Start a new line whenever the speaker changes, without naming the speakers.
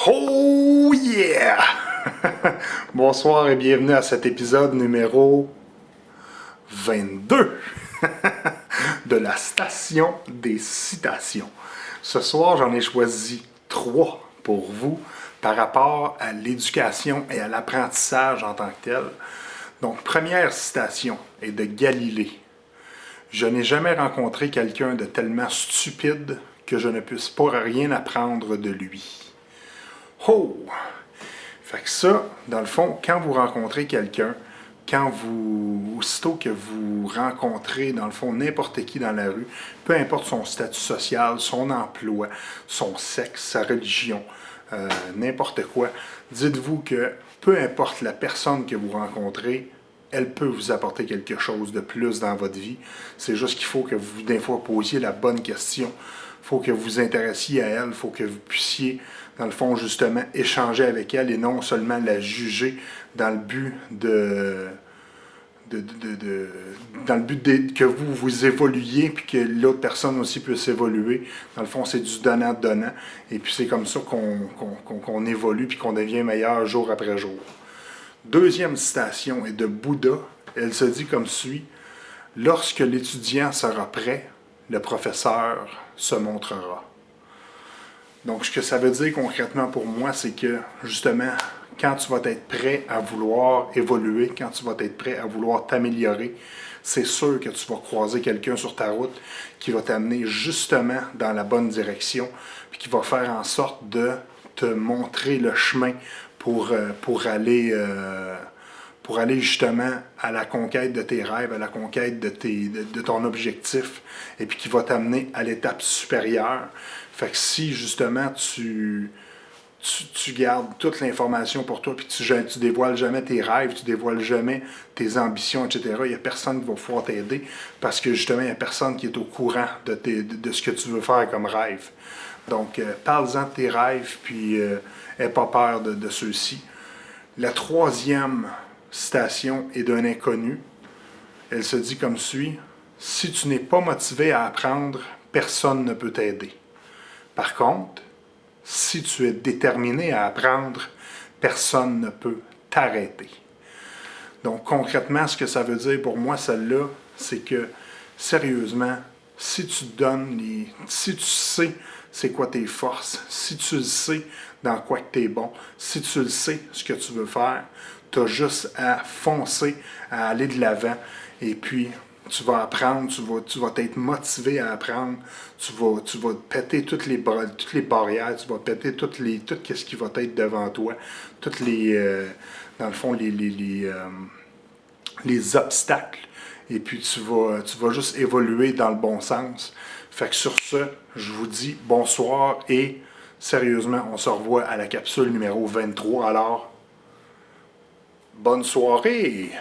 Oh yeah! Bonsoir et bienvenue à cet épisode numéro 22 de la station des citations. Ce soir, j'en ai choisi 3 pour vous par rapport à l'éducation et à l'apprentissage en tant que tel. Donc, première citation est de Galilée. Je n'ai jamais rencontré quelqu'un de tellement stupide que je ne puisse pas rien apprendre de lui. Oh! Fait que ça, dans le fond, quand vous rencontrez quelqu'un, aussitôt que vous rencontrez, dans le fond, n'importe qui dans la rue, peu importe son statut social, son emploi, son sexe, sa religion, n'importe quoi, dites-vous que peu importe la personne que vous rencontrez, elle peut vous apporter quelque chose de plus dans votre vie. C'est juste qu'il faut que vous, des fois, posiez la bonne question. Il faut que vous vous intéressiez à elle. Il faut que vous puissiez, dans le fond, justement, échanger avec elle et non seulement la juger dans le but que vous évoluiez puis que l'autre personne aussi puisse évoluer. Dans le fond, c'est du donnant-donnant. Et puis c'est comme ça qu'on évolue puis qu'on devient meilleur jour après jour. Deuxième citation est de Bouddha. Elle se dit comme suit: lorsque l'étudiant sera prêt, le professeur se montrera. Donc, ce que ça veut dire concrètement pour moi, c'est que, justement, quand tu vas être prêt à vouloir évoluer, quand tu vas être prêt à vouloir t'améliorer, c'est sûr que tu vas croiser quelqu'un sur ta route qui va t'amener justement dans la bonne direction, puis qui va faire en sorte de te montrer le chemin pour aller justement à la conquête de tes rêves, à la conquête de ton objectif, et puis qui va t'amener à l'étape supérieure. Fait que si justement tu gardes toute l'information pour toi, puis tu dévoiles jamais tes rêves, tu dévoiles jamais tes ambitions, etc., il n'y a personne qui va pouvoir t'aider parce que justement, il n'y a personne qui est au courant de ce que tu veux faire comme rêve. Donc, parle-en de tes rêves, puis n'aie pas peur de ceux-ci. La troisième citation est d'un inconnu. Elle se dit comme suit: si tu n'es pas motivé à apprendre, personne ne peut t'aider. Par contre, si tu es déterminé à apprendre, personne ne peut t'arrêter. Donc concrètement, ce que ça veut dire pour moi, celle-là, c'est que, sérieusement, si tu sais c'est quoi tes forces, si tu le sais dans quoi tu es bon, si tu le sais ce que tu veux faire, tu as juste à foncer, à aller de l'avant, et puis tu vas apprendre, tu vas être motivé à apprendre, tu vas péter toutes les barrières, tu vas péter tout ce qui va être devant toi, dans le fond, les obstacles, et puis tu vas juste évoluer dans le bon sens. Fait que sur ce, je vous dis bonsoir et sérieusement, on se revoit à la capsule numéro 23. Alors, bonne soirée!